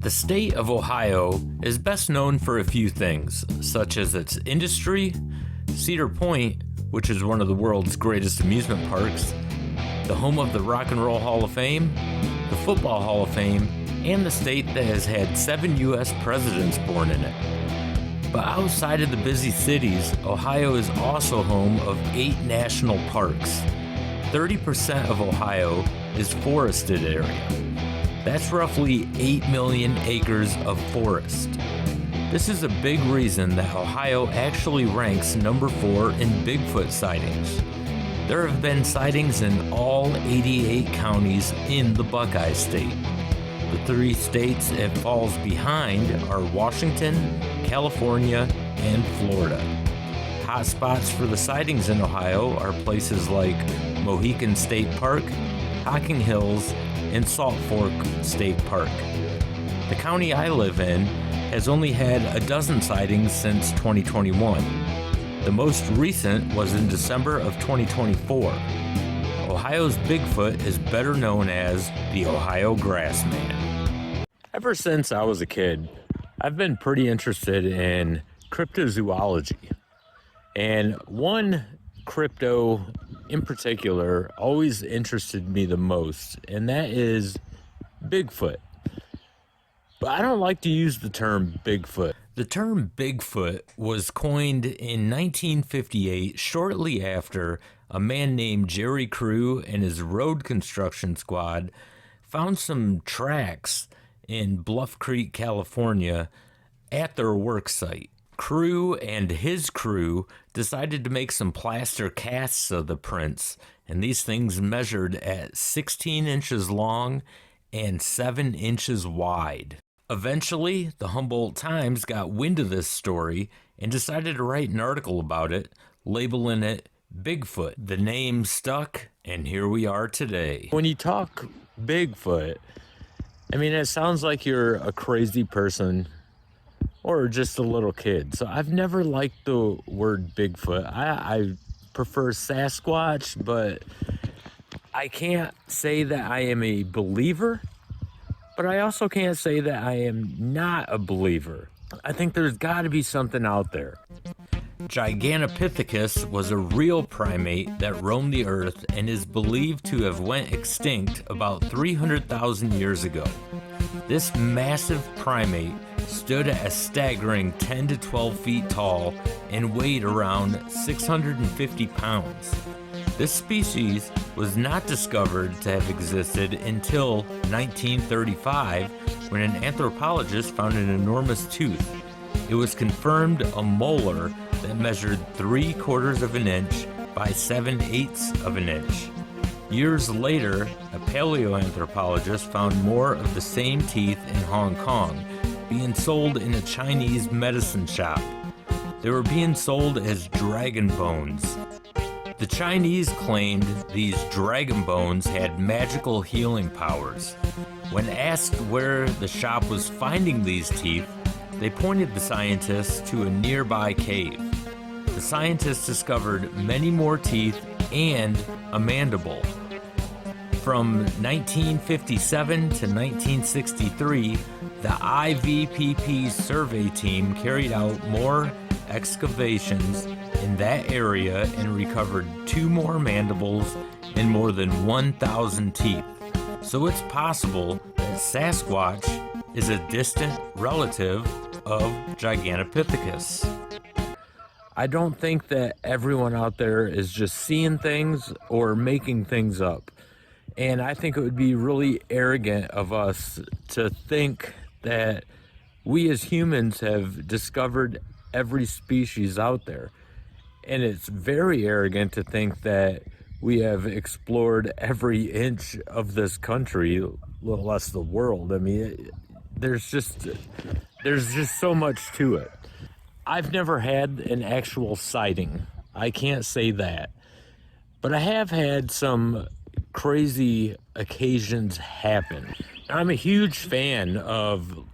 The state of Ohio is best known for a few things, such as its industry, Cedar Point, which is one of the world's greatest amusement parks, the home of the Rock and Roll Hall of Fame, the Football Hall of Fame, and the state that has had 7 U.S. presidents born in it. But outside of the busy cities, Ohio is also home of 8 national parks. 30% of Ohio is forested area. That's roughly 8 million acres of forest. This is a big reason that Ohio actually ranks number 4 in Bigfoot sightings. There have been sightings in all 88 counties in the Buckeye State. The 3 states it falls behind are Washington, California, and Florida. Hotspots for the sightings in Ohio are places like Mohican State Park, Hocking Hills, and Salt Fork State Park. The county I live in has only had a dozen sightings since 2021. The most recent was in December of 2024. Ohio's Bigfoot is better known as the Ohio Grassman. Ever since I was a kid, I've been pretty interested in cryptozoology. And one crypto in particular always interested me the most, and that is Bigfoot. But I don't like to use the term Bigfoot. The term Bigfoot was coined in 1958, shortly after a man named Jerry Crew and his road construction squad found some tracks in Bluff Creek, California, at their work site. Crew and his crew decided to make some plaster casts of the prints, and these things measured at 16 inches long and 7 inches wide. Eventually, the Humboldt Times got wind of this story and decided to write an article about it, labeling it Bigfoot. The name stuck, and here we are today. When you talk Bigfoot, I mean, it sounds like you're a crazy person or just a little kid. So I've never liked the word Bigfoot. I prefer Sasquatch, but I can't say that I am a believer, but I also can't say that I am not a believer. I think there's got to be something out there. Gigantopithecus was a real primate that roamed the earth and is believed to have went extinct about 300,000 years ago. This massive primate stood at a staggering 10 to 12 feet tall and weighed around 650 pounds. This species was not discovered to have existed until 1935, when an anthropologist found an enormous tooth. It was confirmed a molar that measured 3/4 of an inch by 7/8 of an inch. Years later, a paleoanthropologist found more of the same teeth in Hong Kong, being sold in a Chinese medicine shop. They were being sold as dragon bones. The Chinese claimed these dragon bones had magical healing powers. When asked where the shop was finding these teeth, they pointed the scientists to a nearby cave. The scientists discovered many more teeth and a mandible. From 1957 to 1963, the IVPP survey team carried out more excavations in that area and recovered 2 more mandibles and more than 1,000 teeth. So it's possible that Sasquatch is a distant relative of Gigantopithecus. I don't think that everyone out there is just seeing things or making things up. And I think it would be really arrogant of us to think that we as humans have discovered every species out there. And it's very arrogant to think that we have explored every inch of this country, let less the world. I mean, there's just so much to it. I've never had an actual sighting. I can't say that. But I have had some crazy occasions happen. I'm a huge fan of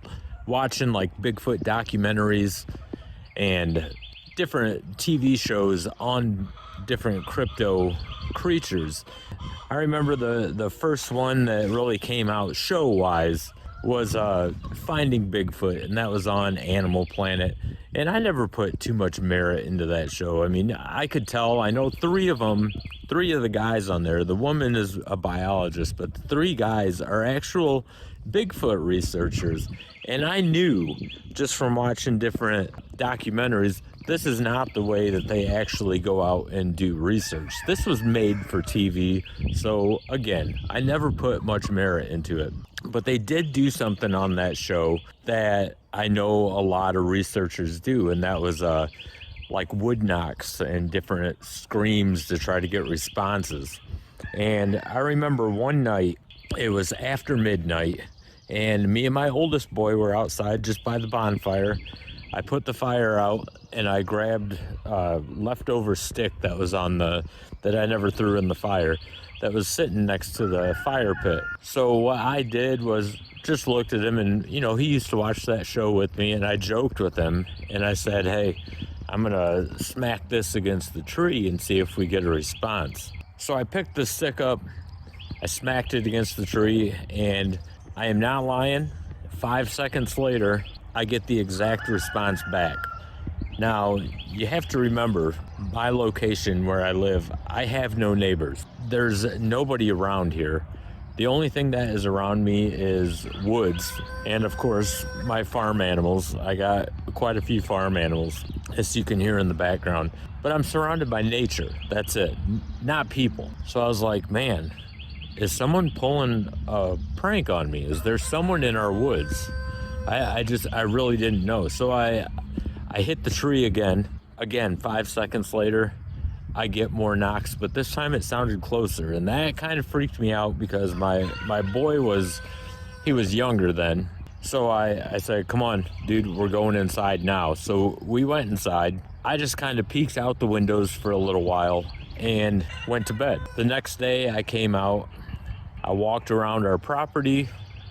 watching like Bigfoot documentaries and different TV shows on different crypto creatures. I remember the first one that really came out show-wise was Finding Bigfoot, and that was on Animal Planet. And I never put too much merit into that show. I mean, I could tell, I know three of the guys on there. The woman is a biologist, but the three guys are actual Bigfoot researchers. And I knew just from watching different documentaries, this is not the way that they actually go out and do research. This was made for TV. So again, I never put much merit into it. But they did do something on that show that I know a lot of researchers do, and that was like wood knocks and different screams to try to get responses. And I remember one night, it was after midnight, and me and my oldest boy were outside just by the bonfire. I put the fire out and I grabbed a leftover stick that was that I never threw in the fire, that was sitting next to the fire pit. So what I did was just looked at him, and he used to watch that show with me, and I joked with him and I said, hey, I'm gonna smack this against the tree and see if we get a response. So I picked the stick up, I smacked it against the tree, and I am not lying, 5 seconds later I get the exact response back. Now, you have to remember, my location where I live, I have no neighbors. There's nobody around here. The only thing that is around me is woods, and of course, my farm animals. I got quite a few farm animals, as you can hear in the background. But I'm surrounded by nature, that's it, not people. So I was like, man, is someone pulling a prank on me? Is there someone in our woods? I really didn't know. So I hit the tree again. 5 seconds later, I get more knocks, but this time it sounded closer, and that kind of freaked me out because my boy was younger then. So I said, come on, dude, we're going inside now. So we went inside. I just kind of peeked out the windows for a little while and went to bed. The next day I came out, I walked around our property,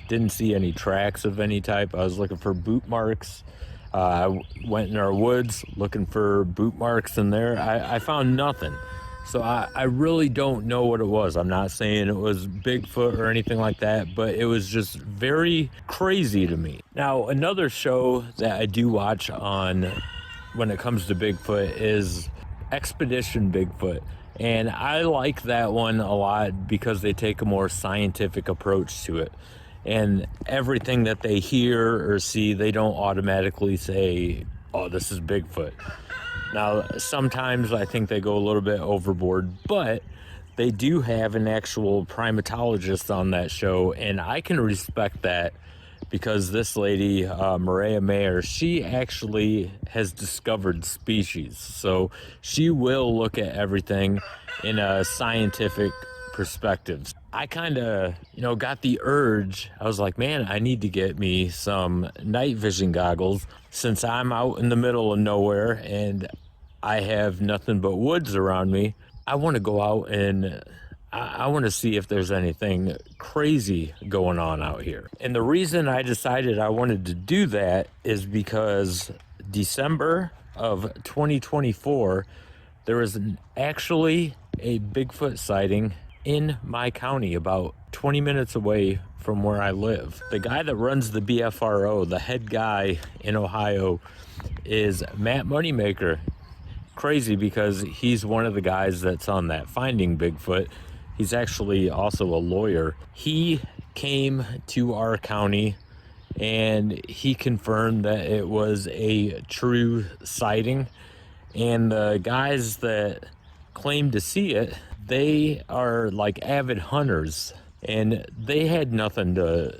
didn't see any tracks of any type. I was looking for boot marks. I went in our woods looking for boot marks in there. I found nothing. So I really don't know what it was. I'm not saying it was Bigfoot or anything like that, but it was just very crazy to me. Now, another show that I do watch on when it comes to Bigfoot is Expedition Bigfoot. And I like that one a lot because they take a more scientific approach to it. And everything that they hear or see, they don't automatically say, oh, this is Bigfoot. Now, sometimes I think they go a little bit overboard, but they do have an actual primatologist on that show, and I can respect that because this lady, Maria Mayer, she actually has discovered species. So she will look at everything in a scientific perspective. I kind of, got the urge. I was like, man, I need to get me some night vision goggles since I'm out in the middle of nowhere and I have nothing but woods around me. I want to go out and I want to see if there's anything crazy going on out here. And the reason I decided I wanted to do that is because December of 2024, there was actually a Bigfoot sighting in my county, about 20 minutes away from where I live. The guy that runs the BFRO, the head guy in Ohio, is Matt Moneymaker. Crazy because he's one of the guys that's on that Finding Bigfoot. He's actually also a lawyer. He came to our county and he confirmed that it was a true sighting. And the guys that claimed to see it, they are like avid hunters, and they had nothing to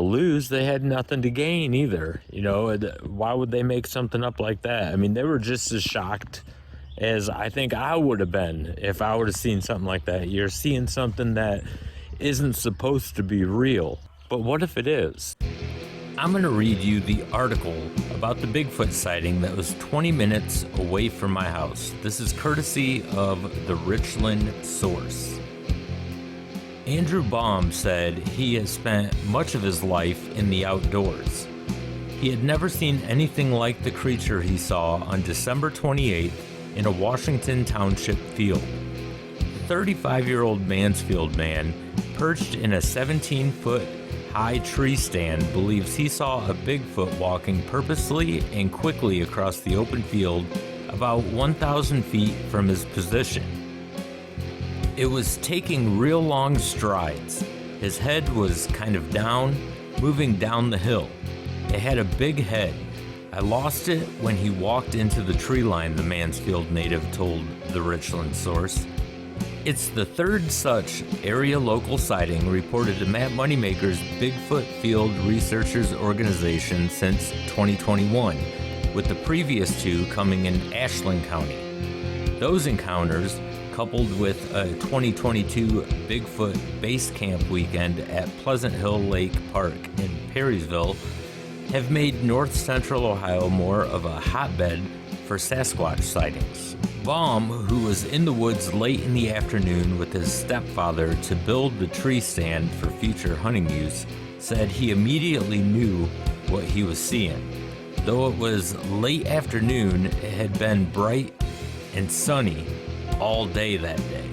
lose. They had nothing to gain either. Why would they make something up like that? I mean, they were just as shocked as I think I would have been if I would have seen something like that. You're seeing something that isn't supposed to be real, but what if it is? I'm going to read you the article about the Bigfoot sighting that was 20 minutes away from my house. This is courtesy of the Richland Source. Andrew Baum said he has spent much of his life in the outdoors. He had never seen anything like the creature he saw on December 28th in a Washington Township field. The 35-year-old Mansfield man perched in a 17-foot high tree stand believes he saw a Bigfoot walking purposely and quickly across the open field about 1,000 feet from his position. It was taking real long strides. His head was kind of down, moving down the hill. It had a big head. I lost it when he walked into the tree line, the Mansfield native told the Richland source. It's the third such area local sighting reported to Matt Moneymaker's Bigfoot Field Researchers Organization since 2021, with the previous two coming in Ashland County. Those encounters, coupled with a 2022 Bigfoot Base Camp weekend at Pleasant Hill Lake Park in Perrysville, have made north central Ohio more of a hotbed for Sasquatch sightings. Baum, who was in the woods late in the afternoon with his stepfather to build the tree stand for future hunting use, said he immediately knew what he was seeing. Though it was late afternoon, it had been bright and sunny all day that day.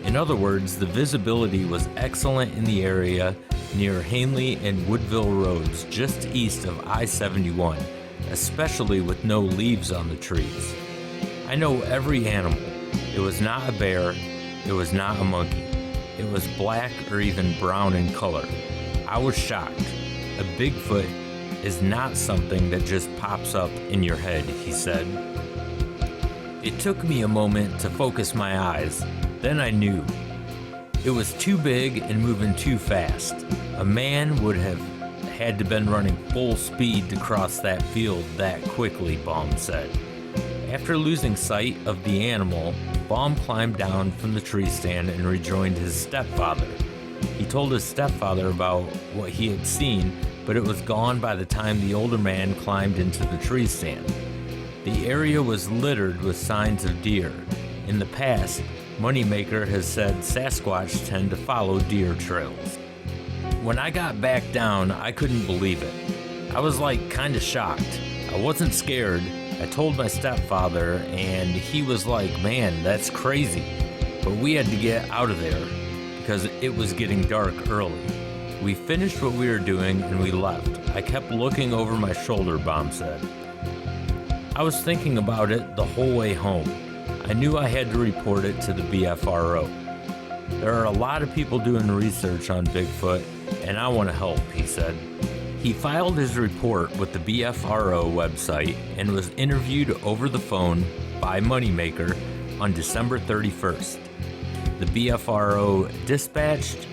In other words, the visibility was excellent in the area near Hanley and Woodville roads just east of I-71, especially with no leaves on the trees. I know every animal. It was not a bear, it was not a monkey. It was black or even brown in color. I was shocked. A Bigfoot is not something that just pops up in your head, he said. It took me a moment to focus my eyes, then I knew. It was too big and moving too fast. A man would have had to been running full speed to cross that field that quickly, Baum said. After losing sight of the animal, Baum climbed down from the tree stand and rejoined his stepfather. He told his stepfather about what he had seen, but it was gone by the time the older man climbed into the tree stand. The area was littered with signs of deer. In the past, Moneymaker has said Sasquatch tend to follow deer trails. When I got back down, I couldn't believe it. I was kind of shocked. I wasn't scared. I told my stepfather, and he was like, "Man, that's crazy." But we had to get out of there because it was getting dark early. We finished what we were doing and we left. I kept looking over my shoulder, Baum said. I was thinking about it the whole way home. I knew I had to report it to the BFRO. There are a lot of people doing research on Bigfoot, and I want to help, he said. He filed his report with the BFRO website and was interviewed over the phone by Moneymaker on December 31st. The BFRO dispatched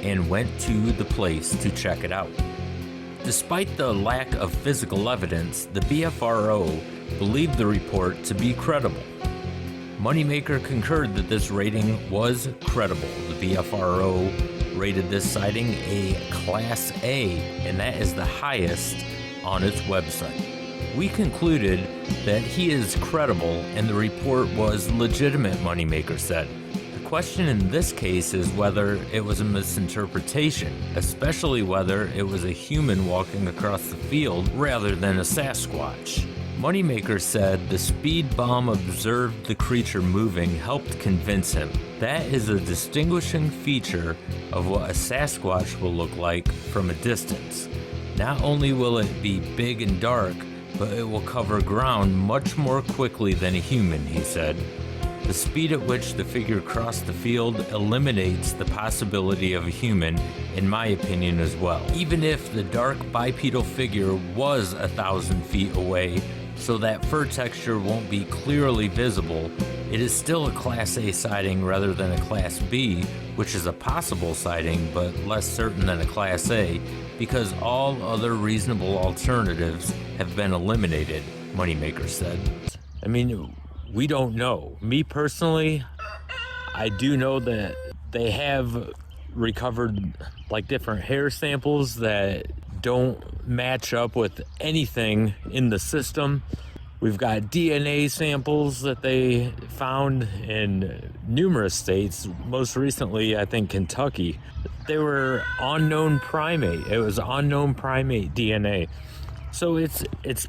and went to the place to check it out. Despite the lack of physical evidence, the BFRO believed the report to be credible. Moneymaker concurred that this rating was credible. The BFRO rated this sighting a Class A, and that is the highest on its website. We concluded that he is credible and the report was legitimate, Moneymaker said. The question in this case is whether it was a misinterpretation, especially whether it was a human walking across the field rather than a Sasquatch. Moneymaker said the speed Baum observed the creature moving helped convince him. That is a distinguishing feature of what a Sasquatch will look like from a distance. Not only will it be big and dark, but it will cover ground much more quickly than a human, he said. The speed at which the figure crossed the field eliminates the possibility of a human, in my opinion as well. Even if the dark bipedal figure was 1,000 feet away, so that fur texture won't be clearly visible, it is still a Class A sighting rather than a Class B, which is a possible sighting but less certain than a Class A, because all other reasonable alternatives have been eliminated, Moneymaker said. I mean, we don't know. Me personally, I do know that they have recovered different hair samples that don't match up with anything in the system. We've got DNA samples that they found in numerous states, most recently, I think, Kentucky. They were unknown primate. It was unknown primate DNA. So it's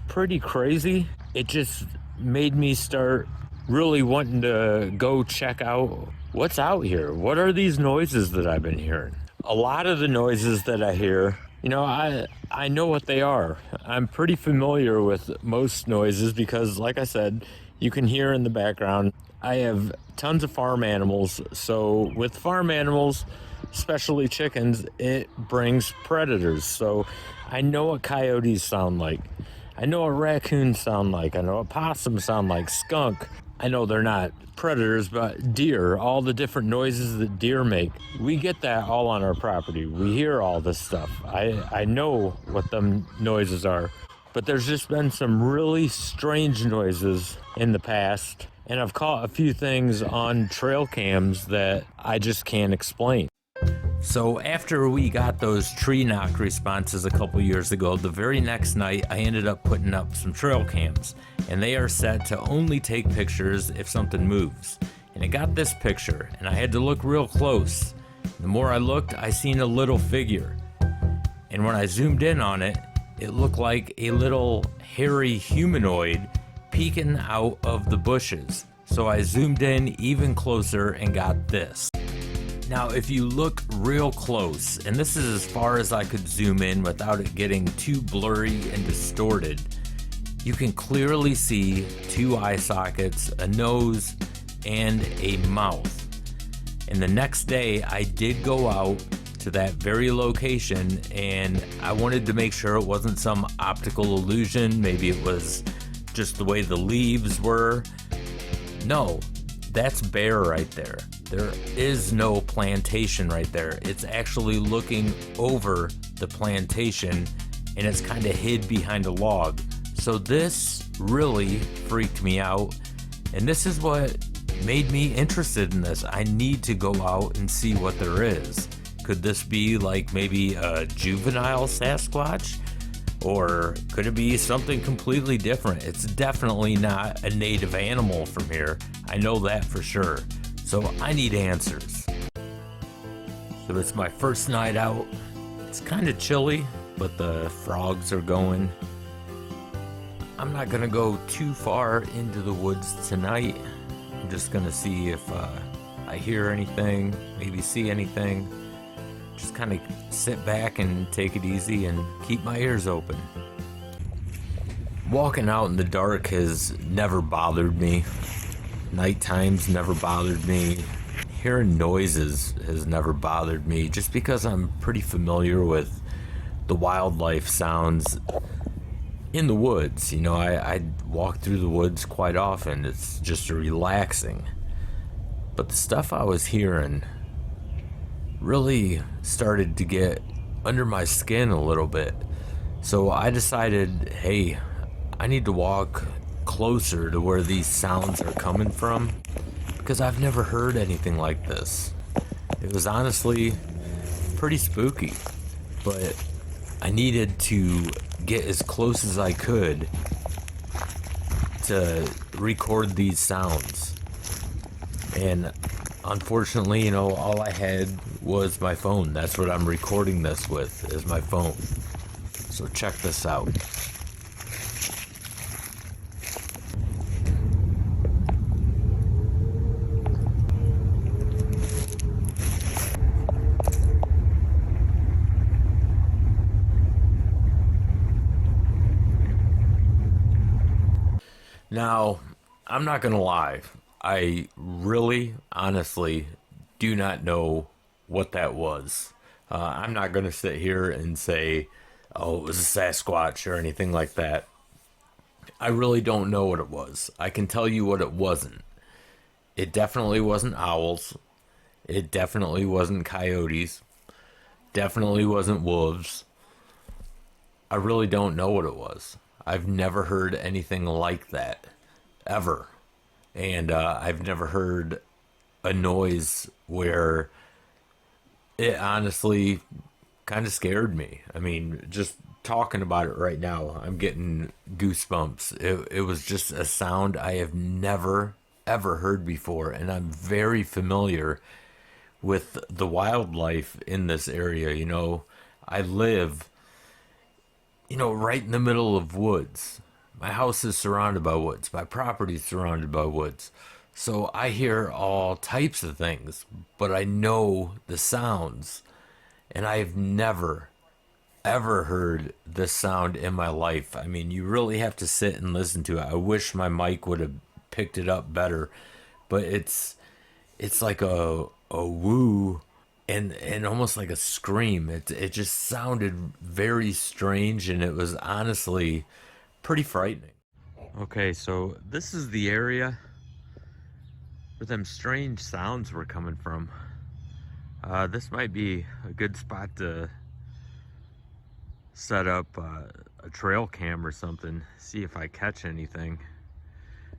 pretty crazy. It just made me start really wanting to go check out what's out here. What are these noises that I've been hearing? A lot of the noises that I hear I know what they are. I'm pretty familiar with most noises because, like I said, you can hear in the background. I have tons of farm animals, so with farm animals, especially chickens, it brings predators. So I know what coyotes sound like. I know what raccoons sound like. I know what possums sound like. Skunk. I know they're not predators, but deer, all the different noises that deer make. We get that all on our property. We hear all this stuff. I know what them noises are. But there's just been some really strange noises in the past. And I've caught a few things on trail cams that I just can't explain. So after we got those tree knock responses a couple years ago, the very next night I ended up putting up some trail cams, and they are set to only take pictures if something moves. And it got this picture, and I had to look real close. The more I looked, I seen a little figure. And when I zoomed in on it, it looked like a little hairy humanoid peeking out of the bushes. So I zoomed in even closer and got this. Now, if you look real close, and this is as far as I could zoom in without it getting too blurry and distorted, you can clearly see two eye sockets, a nose, and a mouth. And the next day, I did go out to that very location, and I wanted to make sure it wasn't some optical illusion. Maybe it was just the way the leaves were. No, that's bear right there. There is no plantation right there. It's actually looking over the plantation, and it's kind of hid behind a log. So this really freaked me out, and this is what made me interested in this. I need to go out and see what there is. Could this be like maybe a juvenile Sasquatch? Or could it be something completely different? It's definitely not a native animal from here. I know that for sure. So I need answers. So it's my first night out. It's kind of chilly, but the frogs are going. I'm not gonna go too far into the woods tonight. I'm just gonna see if I hear anything, maybe see anything. Just kind of sit back and take it easy and keep my ears open. Walking out in the dark has never bothered me. Night times never bothered me. Hearing noises has never bothered me, just because I'm pretty familiar with the wildlife sounds in the woods. I walk through the woods quite often. It's just relaxing. But the stuff I was hearing really started to get under my skin a little bit. So I decided, hey, I need to walk closer to where these sounds are coming from, because I've never heard anything like this. It was honestly pretty spooky, but I needed to get as close as I could to record these sounds. And unfortunately, all I had was my phone. That's what I'm recording this with, is my phone. So check this out. Now, I'm not gonna lie. I really, honestly, do not know what that was. I'm not going to sit here and say, oh, it was a Sasquatch or anything like that. I really don't know what it was. I can tell you what it wasn't. It definitely wasn't owls. It definitely wasn't coyotes. Definitely wasn't wolves. I really don't know what it was. I've never heard anything like that, ever. And I've never heard a noise where it honestly kind of scared me. I mean, just talking about it right now, I'm getting goosebumps. It was just a sound I have never, ever heard before. And I'm very familiar with the wildlife in this area. I live, right in the middle of woods. My house is surrounded by woods. My property is surrounded by woods. So I hear all types of things, but I know the sounds. And I've never, ever heard this sound in my life. I mean, you really have to sit and listen to it. I wish my mic would have picked it up better, but it's like a woo and almost like a scream. It just sounded very strange, and it was honestly pretty frightening. Okay, so this is the area where them strange sounds were coming from. This might be a good spot to set up a trail cam or something, see if I catch anything.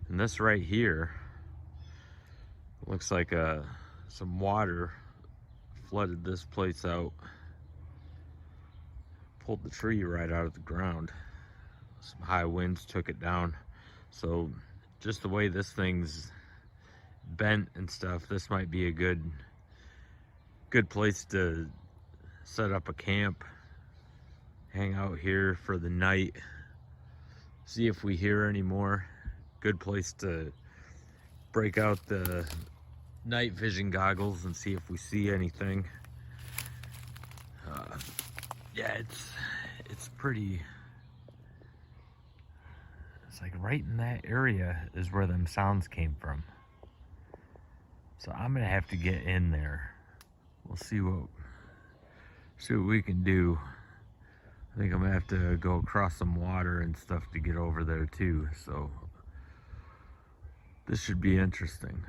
And this right here looks like some water flooded this place out, pulled the tree right out of the ground. Some high winds took it down. So just the way this thing's bent and stuff, this might be a good place to set up a camp, hang out here for the night, see if we hear any more. Good place to break out the night vision goggles and see if we see anything. Yeah, it's pretty. It's like right in that area is where them sounds came from. So I'm gonna have to get in there. We'll see what we can do. I think I'm gonna have to go across some water and stuff to get over there too. So this should be interesting.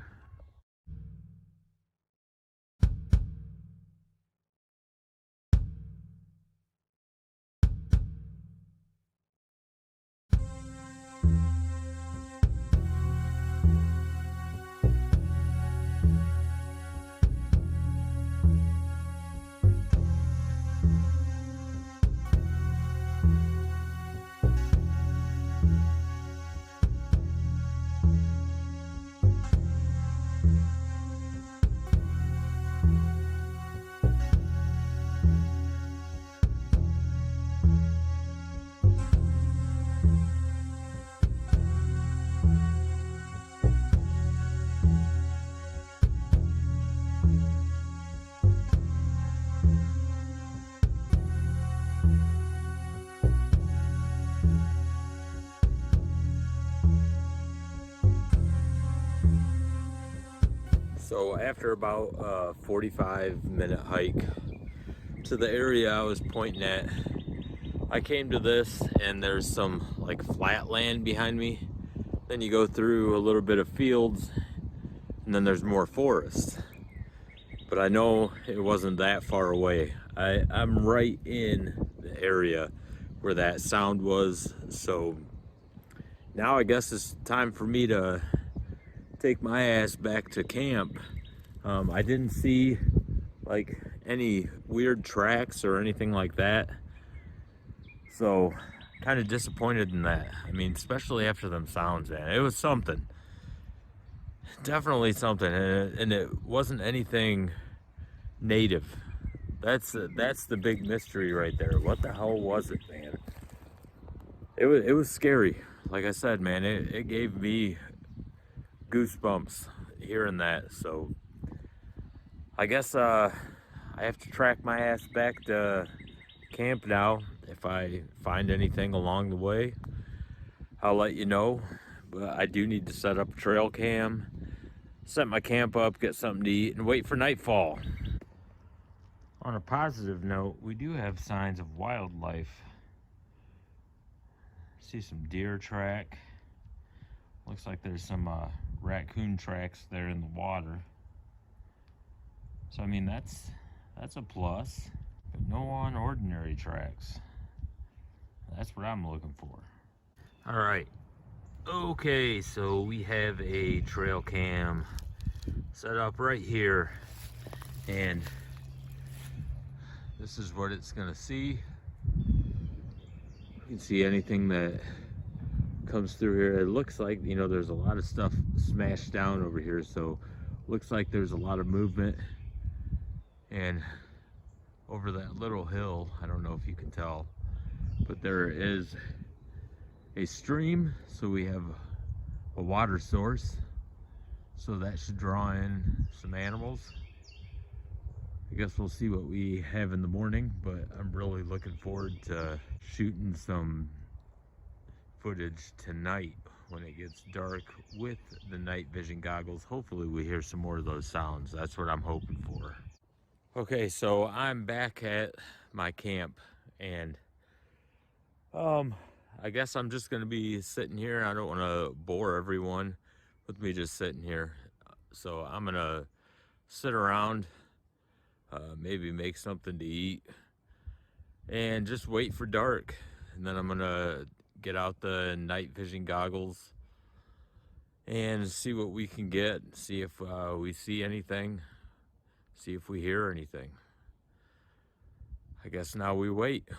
So after about a 45-minute hike to the area I was pointing at, I came to this, and there's some like flat land behind me. Then you go through a little bit of fields, and then there's more forest. But I know it wasn't that far away. I'm right in the area where that sound was. So now I guess it's time for me to take my ass back to camp. I didn't see like any weird tracks or anything like that, so kind of disappointed in that. I mean, especially after them sounds, man, it was something, definitely something, and it wasn't anything native. That's the big mystery right there. What the hell was it, man? It was scary. Like I said, man, it gave me goosebumps hearing that. So I guess I have to track my ass back to camp now. If I find anything along the way, I'll let you know. But I do need to set up a trail cam, set my camp up, get something to eat, and wait for nightfall. On a positive note, we do have signs of wildlife. See some deer track. Looks like there's some raccoon tracks there in the water. So I mean, that's a plus, but no unordinary tracks. That's what I'm looking for. All right. Okay, so we have a trail cam set up right here, and this is what it's gonna see. You can see anything that comes through here. It looks like, you know, there's a lot of stuff smashed down over here, so looks like there's a lot of movement. And over that little hill, I don't know if you can tell, but there is a stream, so we have a water source, so that should draw in some animals. I guess we'll see what we have in the morning, but I'm really looking forward to shooting some footage tonight when it gets dark with the night vision goggles. Hopefully we hear some more of those sounds. That's what I'm hoping for. Okay, so I'm back at my camp, and I guess I'm just gonna be sitting here. I don't want to bore everyone with me just sitting here, so I'm gonna sit around, maybe make something to eat, and just wait for dark. And then I'm gonna get out the night vision goggles and see what we can get, see if we see anything, see if we hear anything. I guess now we wait.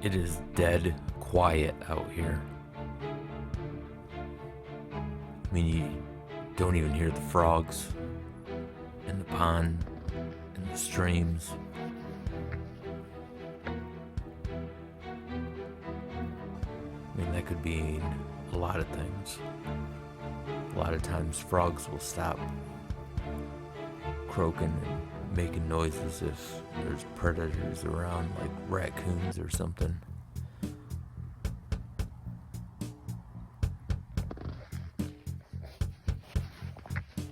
It is dead quiet out here. I mean, you don't even hear the frogs in the pond, in the streams. I mean, that could mean a lot of things. A lot of times frogs will stop croaking and making noises if there's predators around, like raccoons or something.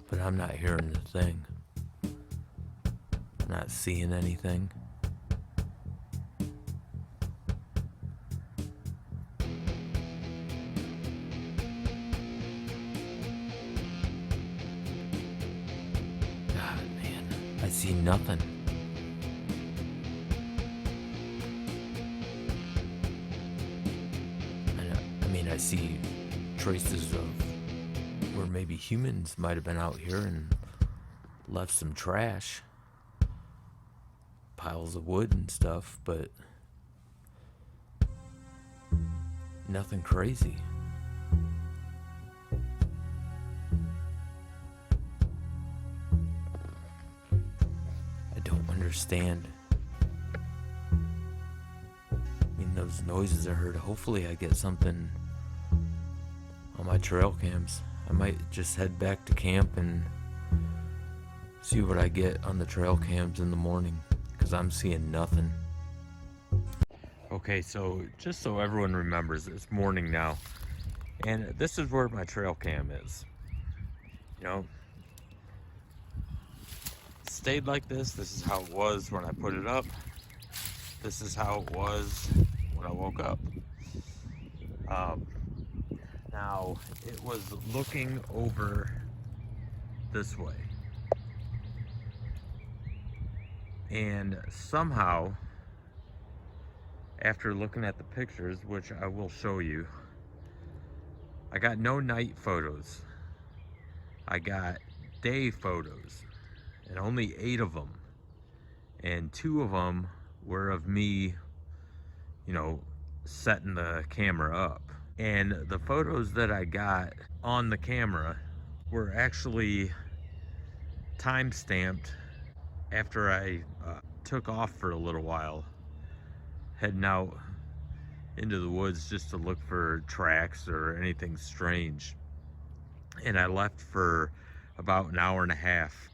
But I'm not hearing a thing. I'm not seeing anything. God, man, I see nothing. I mean, I see traces of where maybe humans might have been out here and left some trash, piles of wood and stuff, but nothing crazy. I don't understand. I mean, those noises I heard, hopefully I get something on my trail cams. I might just head back to camp and see what I get on the trail cams in the morning, because I'm seeing nothing. Okay, so just so everyone remembers, it's morning now, and this is where my trail cam is. You know, it stayed like this. This is how it was when I put it up. This is how it was when I woke up. Now, it was looking over this way. And somehow, after looking at the pictures, which I will show you, I got no night photos. I got day photos, and only 8 of them. And 2 of them were of me, you know, setting the camera up. And the photos that I got on the camera were actually time-stamped after I took off for a little while, heading out into the woods just to look for tracks or anything strange. And I left for about an hour and a half.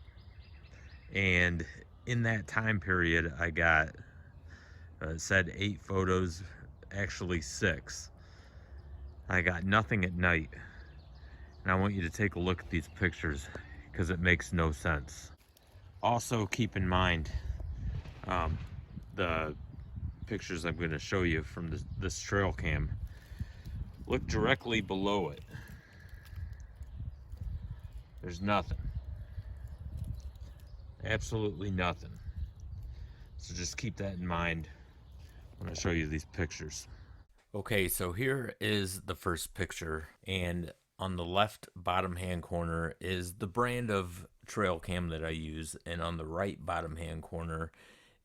And in that time period, I got, said 8 photos, actually 6. I got nothing at night. And I want you to take a look at these pictures because it makes no sense. Also keep in mind, the pictures I'm going to show you from this trail cam, look directly below it. There's nothing. Absolutely nothing. So just keep that in mind when I show you these pictures. Okay, so here is the first picture, and on the left bottom hand corner is the brand of trail cam that I use, and on the right bottom hand corner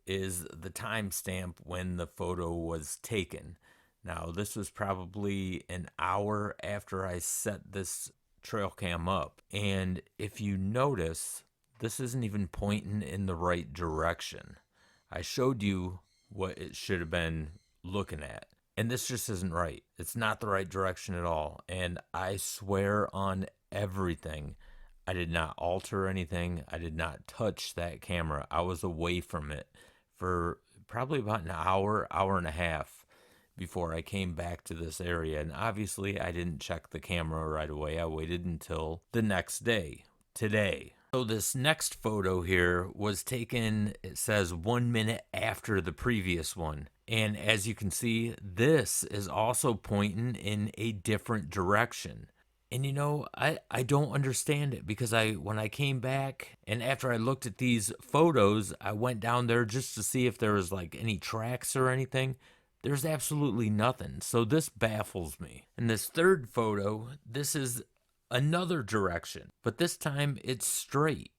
is the timestamp when the photo was taken. Now, this was probably an hour after I set this trail cam up, and if you notice, this isn't even pointing in the right direction. I showed you what it should have been looking at, and this just isn't right. It's not the right direction at all, and I swear on everything, I did not alter anything. I did not touch that camera. I was away from it for probably about an hour, hour and a half before I came back to this area. And obviously, I didn't check the camera right away. I waited until the next day, today. So this next photo here was taken, it says 1 minute after the previous one. And as you can see, this is also pointing in a different direction. And you know, I don't understand it, because when I came back and after I looked at these photos, I went down there just to see if there was like any tracks or anything. There's absolutely nothing. So this baffles me. And this third photo, this is another direction, but this time it's straight.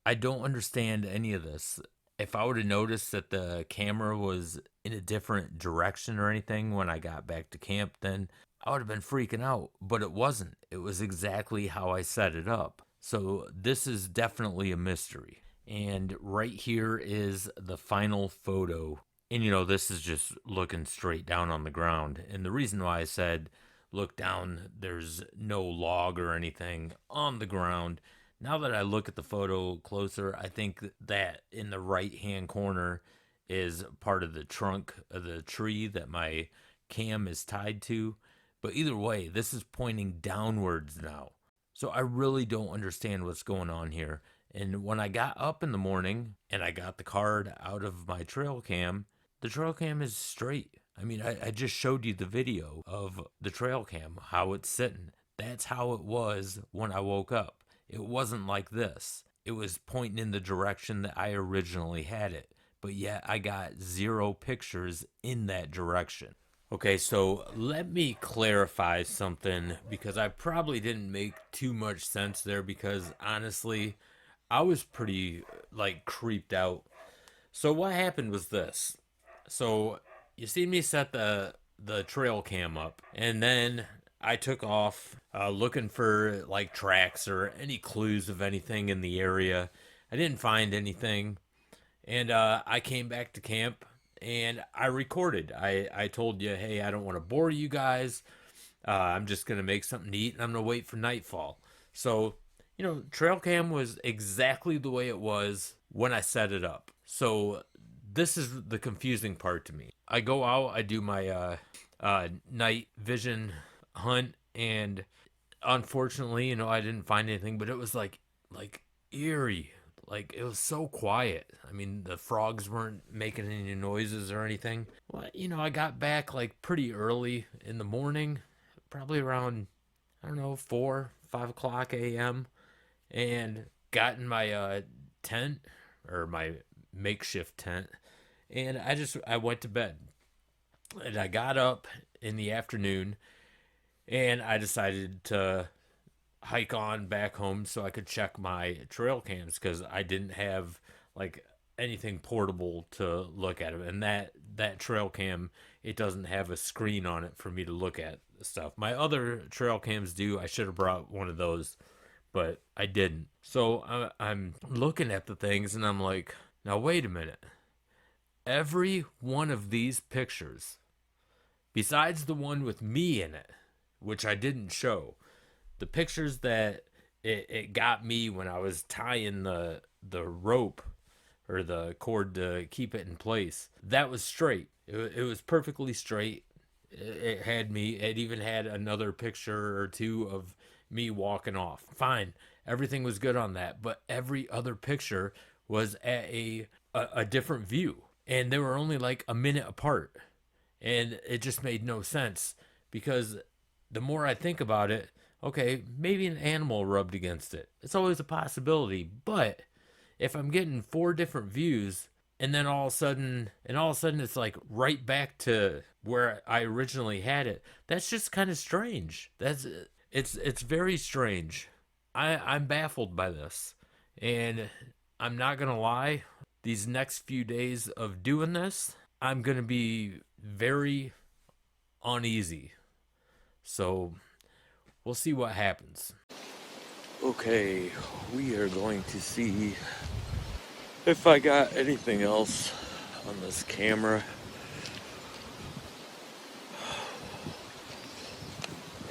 I don't understand any of this. If I would have noticed that the camera was in a different direction or anything when I got back to camp, then I would have been freaking out, but it wasn't. It was exactly how I set it up. So this is definitely a mystery. And right here is the final photo. And you know, this is just looking straight down on the ground. And the reason why I said look down, there's no log or anything on the ground. Now that I look at the photo closer, I think that in the right hand corner is part of the trunk of the tree that my cam is tied to. But either way, this is pointing downwards now. So I really don't understand what's going on here. And when I got up in the morning and I got the card out of my trail cam, the trail cam is straight. I mean, I just showed you the video of the trail cam, how it's sitting. That's how it was when I woke up. It wasn't like this. It was pointing in the direction that I originally had it. But yet I got 0 pictures in that direction. Okay, so let me clarify something, because I probably didn't make too much sense there, because honestly, I was pretty creeped out. So what happened was this. So you see me set the trail cam up, and then I took off looking for like tracks or any clues of anything in the area. I didn't find anything, and I came back to camp and I recorded. I told you, hey, I don't want to bore you guys. I'm just gonna make something to eat, and I'm gonna wait for nightfall. So you know, trail cam was exactly the way it was when I set it up. So this is the confusing part to me. I go out, I do my night vision hunt, and unfortunately, you know, I didn't find anything, but it was like eerie. Like, it was so quiet. I mean, the frogs weren't making any noises or anything. Well, you know, I got back like pretty early in the morning, probably around, I don't know, 4, 5 o'clock a.m., and got in my tent, or my makeshift tent, and I went to bed. And I got up in the afternoon, and I decided to hike on back home so I could check my trail cams, because I didn't have like anything portable to look at it. And that trail cam, it doesn't have a screen on it for me to look at stuff. My other trail cams do. I should have brought one of those, but I didn't. So I'm looking at the things, and I'm like, now wait a minute. Every one of these pictures, besides the one with me in it, which I didn't show, the pictures that it got me when I was tying the rope or the cord to keep it in place, that was straight. It was perfectly straight. It had me. It even had another picture or two of me walking off. Fine. Everything was good on that. But every other picture was at a different view. And they were only like a minute apart. And it just made no sense, because the more I think about it, okay, maybe an animal rubbed against it. It's always a possibility. But if I'm getting 4 different views, and then all of a sudden it's like right back to where I originally had it, that's just kind of strange. It's very strange. I'm baffled by this. And I'm not gonna lie, these next few days of doing this, I'm gonna be very uneasy. So we'll see what happens. Okay, we are going to see if I got anything else on this camera.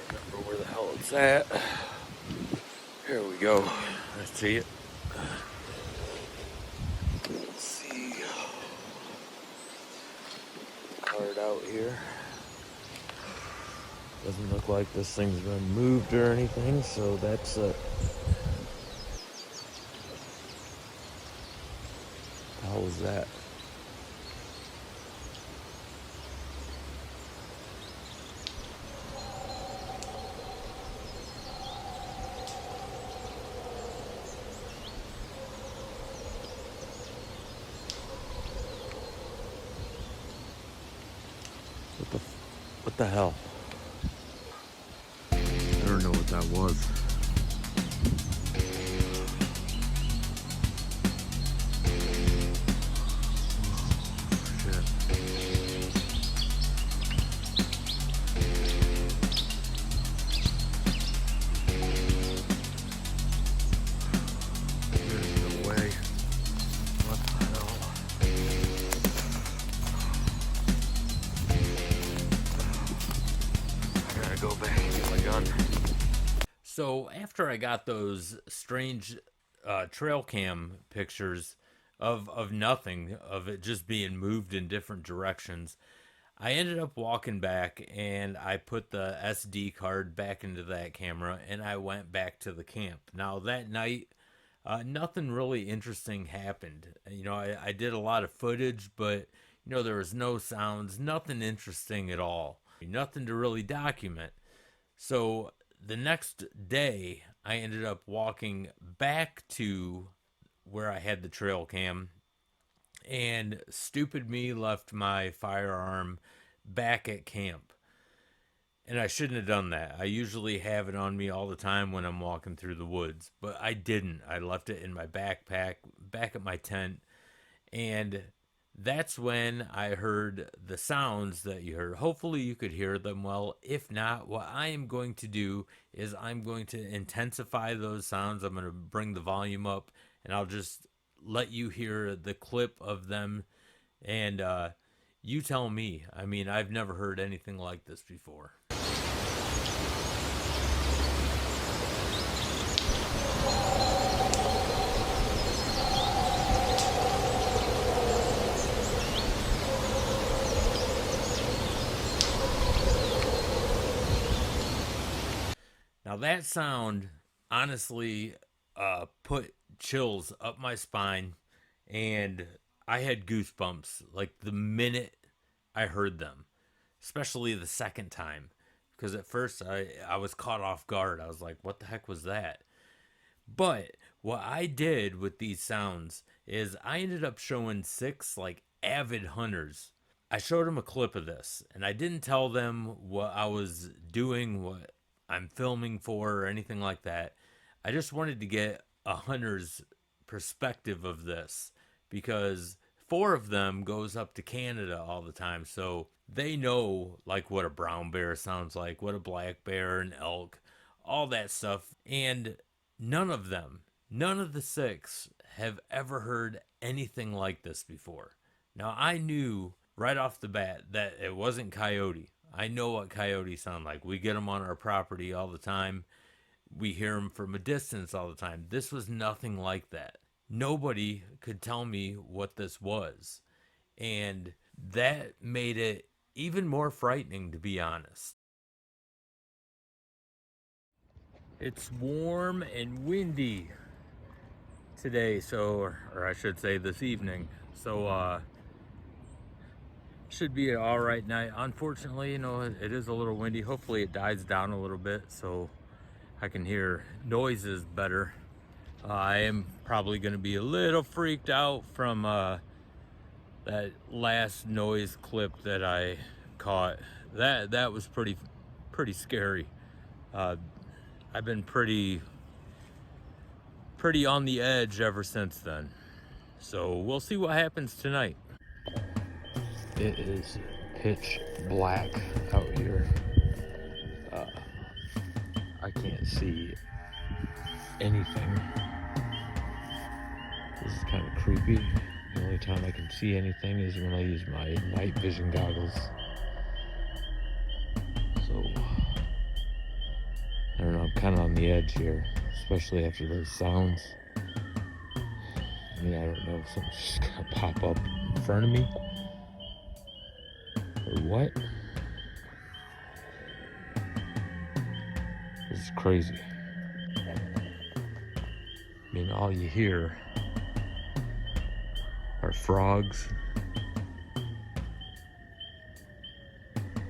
Remember where the hell it's at. Here we go. see it. Let's see. Card out here. Doesn't look like this thing's been moved or anything, so that's it. How was that? What the hell? I don't know what that was. So after I got those strange trail cam pictures of nothing, of it just being moved in different directions, I ended up walking back and I put the SD card back into that camera and I went back to the camp. Now that night, nothing really interesting happened. You know, I did a lot of footage, but you know, there was no sounds, nothing interesting at all, nothing to really document. So the next day, I ended up walking back to where I had the trail cam, and stupid me left my firearm back at camp. And I shouldn't have done that. I usually have it on me all the time when I'm walking through the woods, but I didn't. I left it in my backpack, back at my tent, and that's when I heard the sounds that you heard. Hopefully you could hear them well. If not, what I am going to do is I'm going to intensify those sounds. I'm going to bring the volume up and I'll just let you hear the clip of them. And you tell me. I mean, I've never heard anything like this before. Now that sound honestly put chills up my spine, and I had goosebumps like the minute I heard them, especially the second time, because at first I was caught off guard. I was like, what the heck was that? But what I did with these sounds is I ended up showing 6 like avid hunters. I showed them a clip of this, and I didn't tell them what I was doing, what I'm filming for, or anything like that. I just wanted to get a hunter's perspective of this because 4 of them goes up to Canada all the time, so they know like what a brown bear sounds like, what a black bear, an elk, all that stuff. And none of the 6 have ever heard anything like this before. Now I knew right off the bat that it wasn't coyote. I know what coyotes sound like. We get them on our property all the time. We hear them from a distance all the time. This was nothing like that. Nobody could tell me what this was. And that made it even more frightening, to be honest. It's warm and windy today, so, or I should say this evening. So, should be an all right night. Unfortunately, you know, it is a little windy. Hopefully it dies down a little bit so I can hear noises better. I am probably going to be a little freaked out from that last noise clip that I caught. That was pretty scary. I've been pretty on the edge ever since then. So we'll see what happens tonight. It is pitch black out here. I can't see anything. This is kind of creepy. The only time I can see anything is when I use my night vision goggles. So, I don't know, I'm kind of on the edge here, especially after those sounds. mean, I don't know if something's just gonna pop up in front of me or what. This is crazy. I mean, all you hear are frogs.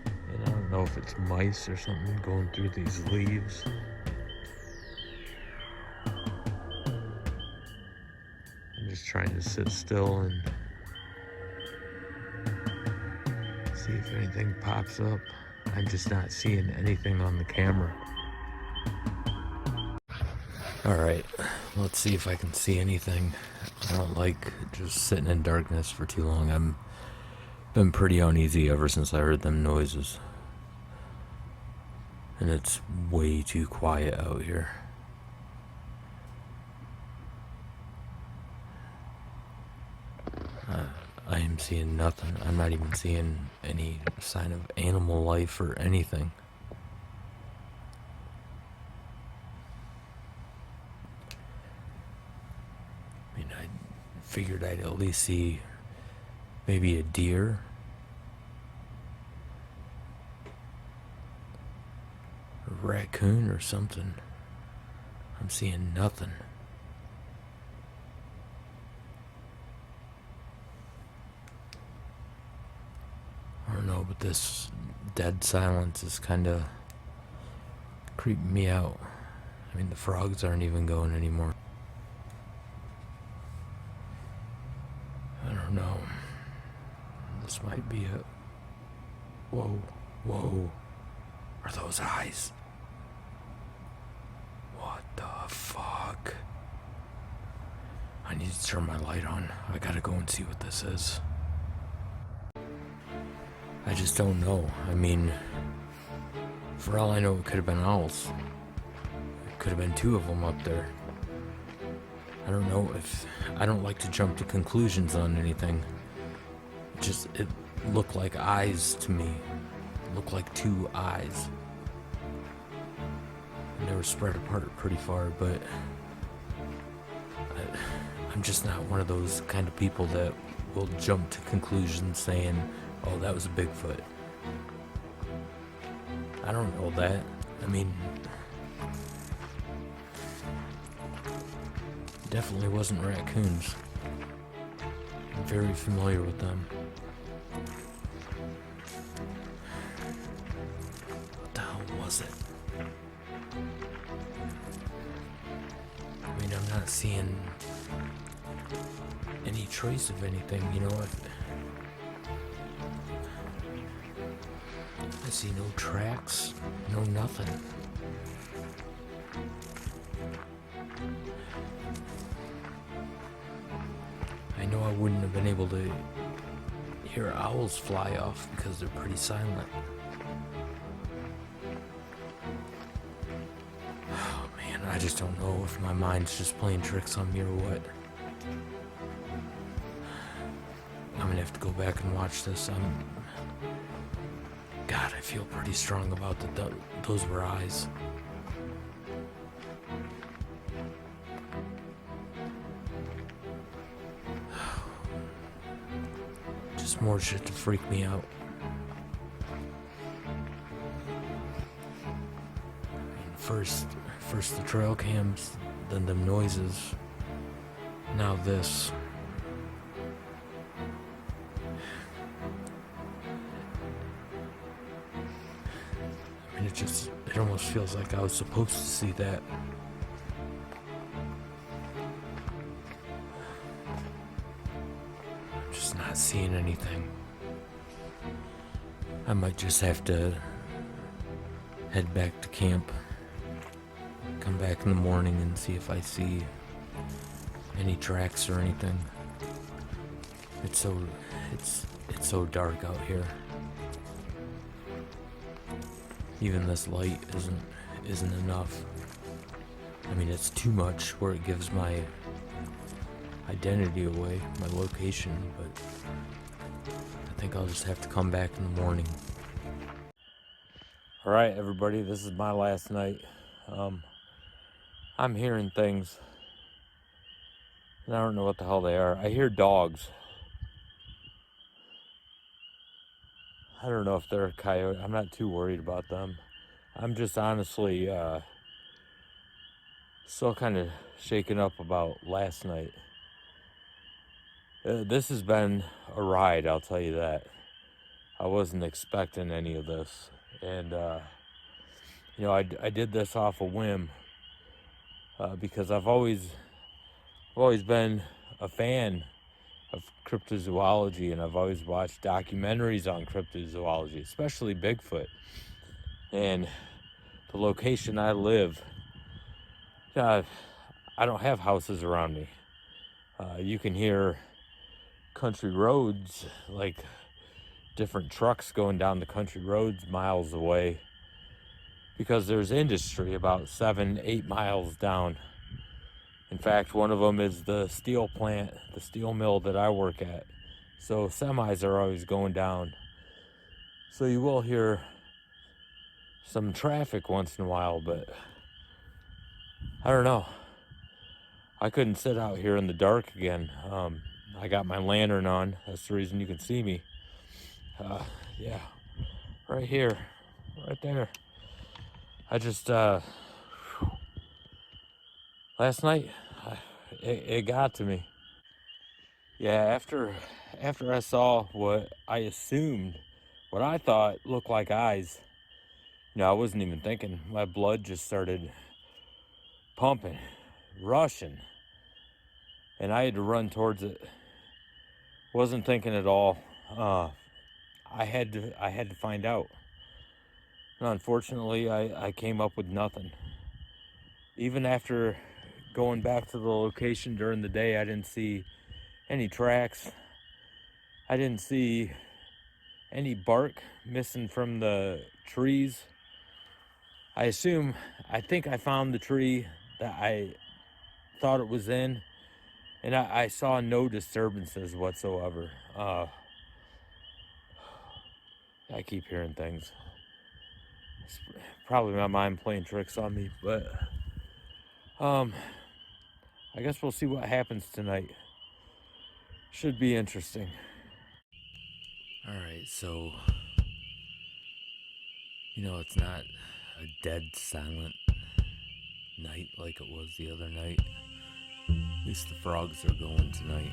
And I don't know if it's mice or something going through these leaves. I'm just trying to sit still and see if anything pops up. I'm just not seeing anything on the camera. Alright, let's see if I can see anything. I don't like just sitting in darkness for too long. I've been pretty uneasy ever since I heard them noises. And it's way too quiet out here. I am seeing nothing. I'm not even seeing any sign of animal life or anything. I mean, I figured I'd at least see maybe a deer. A raccoon or something. I'm seeing nothing. I don't know, but this dead silence is kind of creeping me out. I mean, the frogs aren't even going anymore. I don't know. This might be a... Whoa, whoa. Are those eyes? What the fuck? I need to turn my light on. I gotta go and see what this is. I just don't know. I mean, for all I know, it could have been owls. It could have been two of them up there. I don't know if... I don't like to jump to conclusions on anything. It looked like eyes to me. It looked like two eyes. And they were spread apart pretty far, but... I'm just not one of those kind of people that will jump to conclusions saying, oh, that was a Bigfoot. I don't know that. I mean, definitely wasn't raccoons. I'm very familiar with them. What the hell was it? I mean, I'm not seeing any trace of anything, you know what? I see no tracks, no nothing. I know I wouldn't have been able to hear owls fly off because they're pretty silent. Oh man, I just don't know if my mind's just playing tricks on me or what. I'm gonna have to go back and watch this. God, I feel pretty strong about that. Those were eyes. Just more shit to freak me out. I mean, first the trail cams, then them noises, now this. I mean, it almost feels like I was supposed to see that. I'm just not seeing anything. I might just have to head back to camp, come back in the morning and see if I see any tracks or anything. It's so dark out here. Even this light isn't enough. I mean, it's too much where it gives my identity away, my location, but I think I'll just have to come back in the morning. Alright everybody, this is my last night. I'm hearing things. And I don't know what the hell they are. I hear dogs. I don't know if they're a coyote. I'm not too worried about them. I'm just honestly still kind of shaken up about last night. This has been a ride, I'll tell you that. I wasn't expecting any of this. And, I did this off a whim because I've always been a fan of cryptozoology, and I've always watched documentaries on cryptozoology, especially Bigfoot. And the location I live, I don't have houses around me. You can hear country roads, like different trucks going down the country roads miles away, because there's industry about 7-8 miles down. In fact, one of them is the steel plant, the steel mill that I work at. So semis are always going down. So you will hear some traffic once in a while, but I don't know. I couldn't sit out here in the dark again. I got my lantern on. That's the reason you can see me. Yeah, right here, right there. I just, last night, it got to me. Yeah, after I saw what I assumed, what I thought looked like eyes, I wasn't even thinking. My blood just started pumping, rushing, and I had to run towards it. Wasn't thinking at all. I had to find out. And unfortunately, I came up with nothing. Even after going back to the location during the day, I didn't see any tracks. I didn't see any bark missing from the trees. I think I found the tree that I thought it was in, and I saw no disturbances whatsoever. I keep hearing things. It's probably my mind playing tricks on me, but I guess we'll see what happens tonight. Should be interesting. All right, so it's not a dead silent night like it was the other night. At least the frogs are going tonight.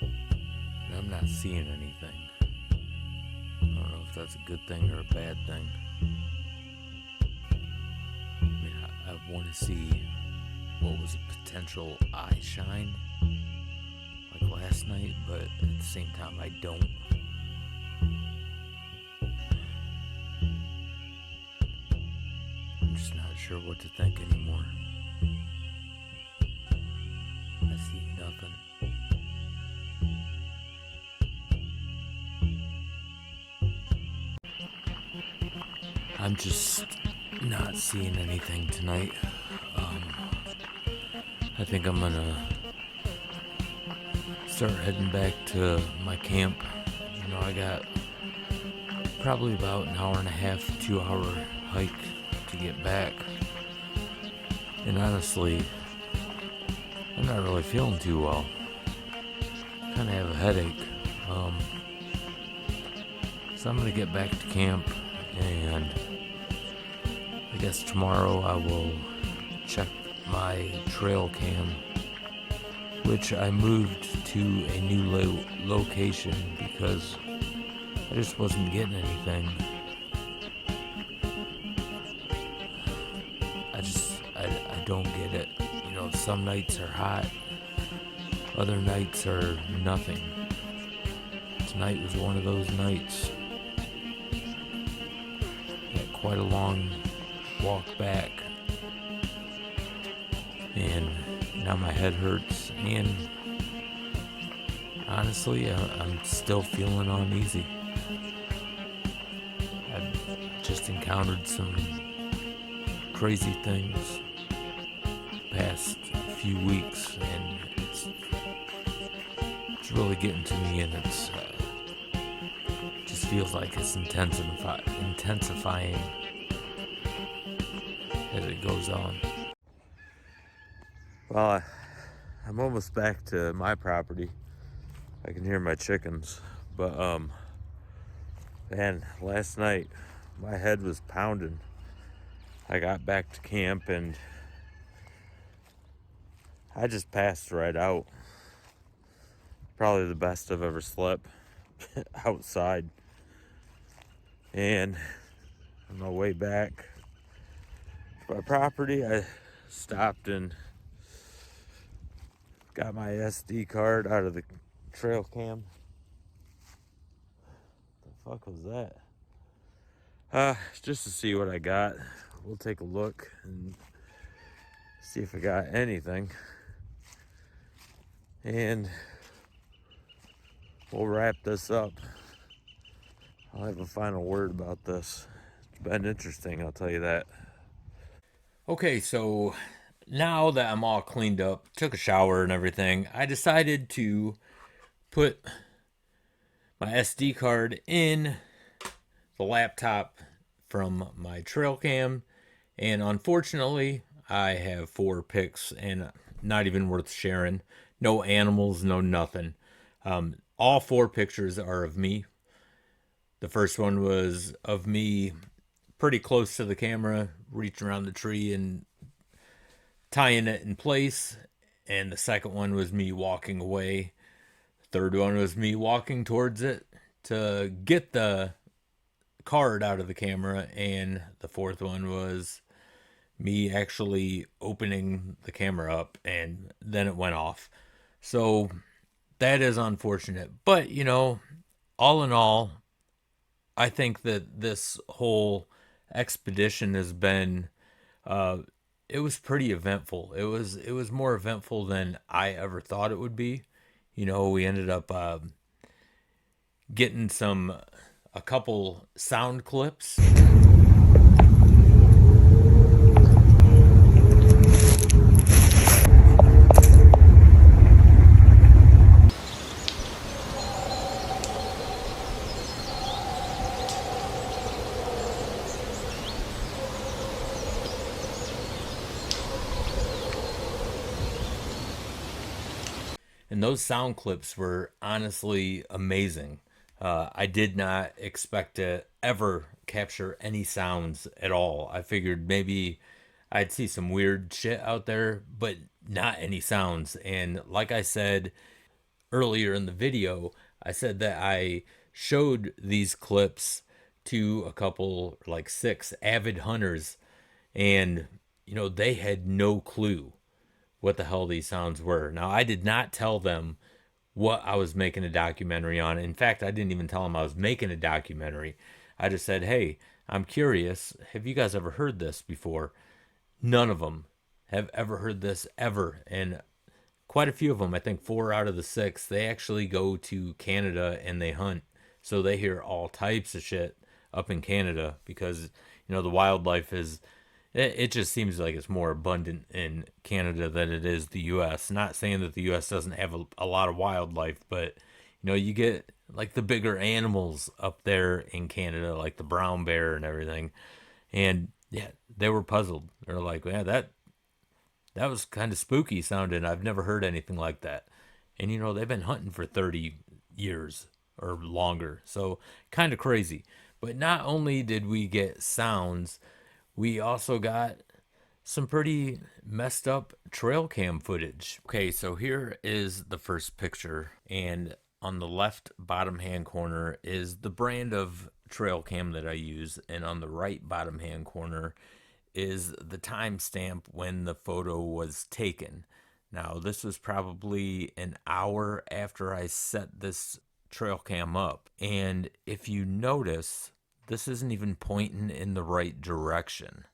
And I'm not seeing anything. I don't know if that's a good thing or a bad thing. I mean, I want to see what was a potential eye shine like last night, but at the same time I don't. I'm just not sure what to think anymore. I see nothing. I'm just not seeing anything tonight. I think I'm gonna start heading back to my camp. I got probably about an hour and a half, 2 hour hike to get back. And honestly, I'm not really feeling too well. Kind of have a headache. So I'm gonna get back to camp, and I guess tomorrow I will check my trail cam, which I moved to a new location because I just wasn't getting anything. I don't get it. Some nights are hot, other nights are nothing. Tonight was one of those nights. Got quite a long walk back, and now my head hurts, and honestly, I'm still feeling uneasy. I've just encountered some crazy things past few weeks, and it's really getting to me, and it's just feels like it's intensifying as it goes on. Well, I'm almost back to my property. I can hear my chickens, but man, last night my head was pounding. I got back to camp and I just passed right out. Probably the best I've ever slept outside. And on my way back to my property, I stopped and got my SD card out of the trail cam. The fuck was that? Just to see what I got. We'll take a look and see if I got anything. And we'll wrap this up. I'll have a final word about this. It's been interesting, I'll tell you that. Okay, so now that I'm all cleaned up, took a shower and everything, I decided to put my SD card in the laptop from my trail cam, and unfortunately I have 4 pics and not even worth sharing. No animals, no nothing. All 4 pictures are of me. The first one was of me pretty close to the camera, reaching around the tree and tying it in place. And the second one was me walking away. The third one was me walking towards it to get the card out of the camera. And the fourth one was me actually opening the camera up, and then it went off. So that is unfortunate. But, you know, all in all, I think that this whole expedition has been, it was pretty eventful. It was more eventful than I ever thought it would be. You know, we ended up getting a couple sound clips. And those sound clips were honestly amazing. I did not expect to ever capture any sounds at all. I figured maybe I'd see some weird shit out there, but not any sounds. And like I said earlier in the video, I said that I showed these clips to a couple, like 6 avid hunters, and you know, they had no clue what the hell these sounds were. Now, I did not tell them what I was making a documentary on. In fact, I didn't even tell them I was making a documentary. I just said, hey, I'm curious. Have you guys ever heard this before? None of them have ever heard this ever. And quite a few of them, I think 4 out of the 6, they actually go to Canada and they hunt. So they hear all types of shit up in Canada because, you know, the wildlife is, it just seems like it's more abundant in Canada than it is the U.S. Not saying that the U.S. doesn't have a lot of wildlife, but, you know, you get like the bigger animals up there in Canada, like the brown bear and everything. And yeah, they were puzzled. They're like, yeah, that was kind of spooky sounding. I've never heard anything like that. And, you know, they've been hunting for 30 years or longer. So kind of crazy. But not only did we get sounds, we also got some pretty messed up trail cam footage. Okay, so here is the first picture, and on the left bottom hand corner is the brand of trail cam that I use, and on the right bottom hand corner is the timestamp when the photo was taken. Now, this was probably an hour after I set this trail cam up, and if you notice, this isn't even pointing in the right direction.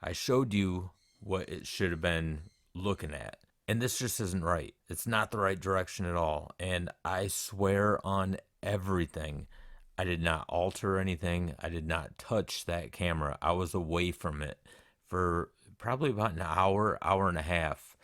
I showed you what it should have been looking at, and this just isn't right. It's not the right direction at all, and I swear on everything, I did not alter anything. I did not touch that camera. I was away from it for probably about an hour, hour and a half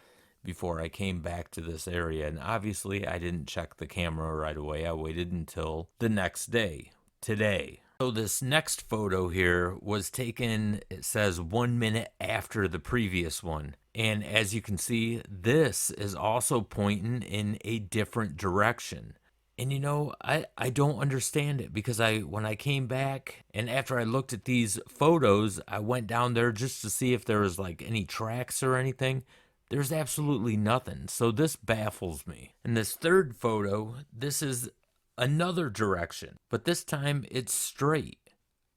before I came back to this area, and obviously I didn't check the camera right away. I waited until the next day, today. So this next photo here was taken, it says 1 minute after the previous one. And as you can see, this is also pointing in a different direction. And I don't understand it, because when I came back and after I looked at these photos, I went down there just to see if there was like any tracks or anything. There's absolutely nothing. So this baffles me. And this third photo, this is another direction, but this time it's straight.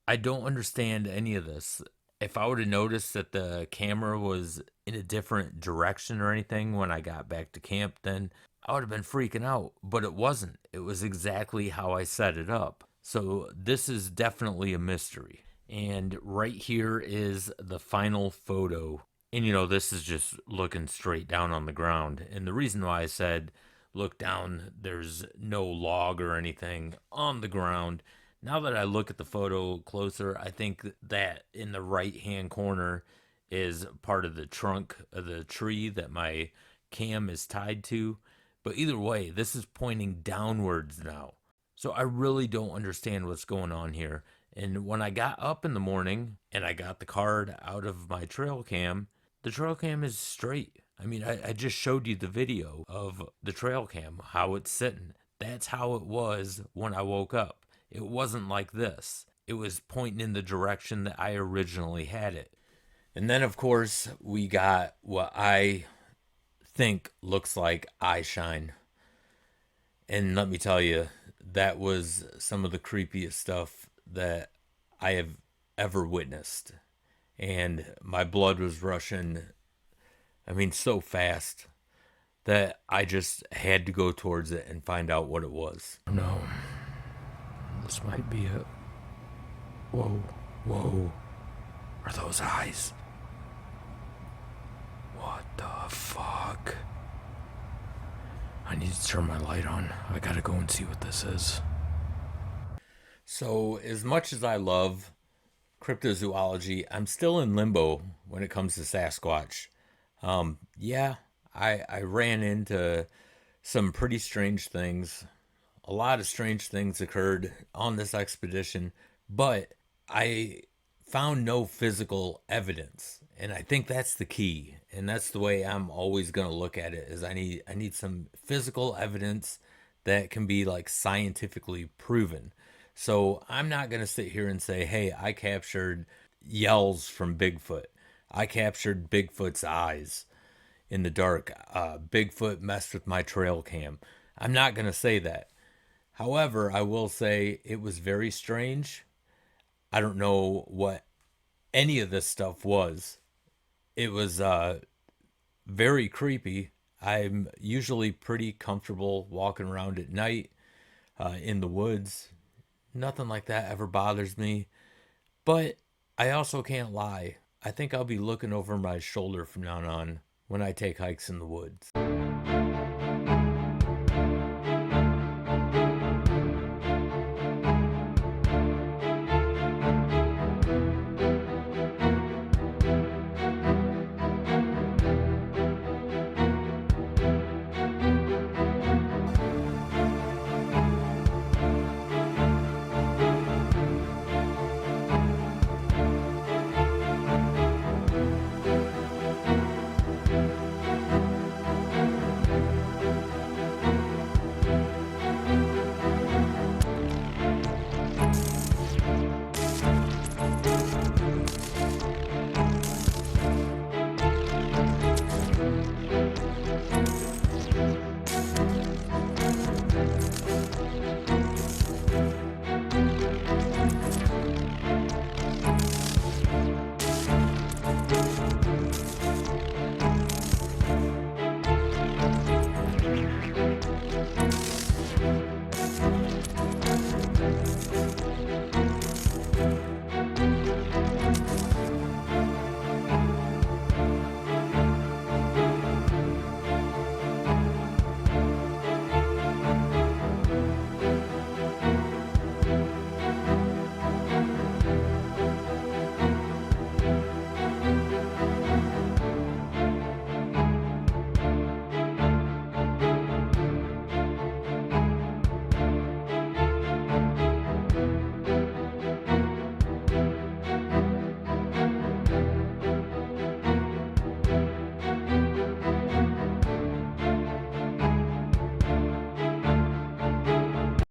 I don't understand any of this. If I would have noticed that the camera was in a different direction or anything when I got back to camp, then I would have been freaking out, but it wasn't. It was exactly how I set it up. So this is definitely a mystery. And right here is the final photo. And this is just looking straight down on the ground. And the reason why I said look down, there's no log or anything on the ground. Now that I look at the photo closer, I think that in the right-hand corner is part of the trunk of the tree that my cam is tied to. But either way, this is pointing downwards now. So I really don't understand what's going on here. And when I got up in the morning and I got the card out of my trail cam, the trail cam is straight. I mean, I just showed you the video of the trail cam, how it's sitting. That's how it was when I woke up. It wasn't like this. It was pointing in the direction that I originally had it. And then, of course, we got what I think looks like eye shine. And let me tell you, that was some of the creepiest stuff that I have ever witnessed. And my blood was rushing, so fast that I just had to go towards it and find out what it was. No, this might be it. Whoa, are those eyes? What the fuck? I need to turn my light on. I gotta go and see what this is. So, as much as I love cryptozoology, I'm still in limbo when it comes to Sasquatch. I ran into some pretty strange things. A lot of strange things occurred on this expedition, but I found no physical evidence. And I think that's the key. And that's the way I'm always going to look at it, is I need some physical evidence that can be like scientifically proven. So I'm not going to sit here and say, hey, I captured yells from Bigfoot. I captured Bigfoot's eyes in the dark. Bigfoot messed with my trail cam. I'm not going to say that. However, I will say it was very strange. I don't know what any of this stuff was. It was very creepy. I'm usually pretty comfortable walking around at night in the woods. Nothing like that ever bothers me. But I also can't lie. I think I'll be looking over my shoulder from now on when I take hikes in the woods.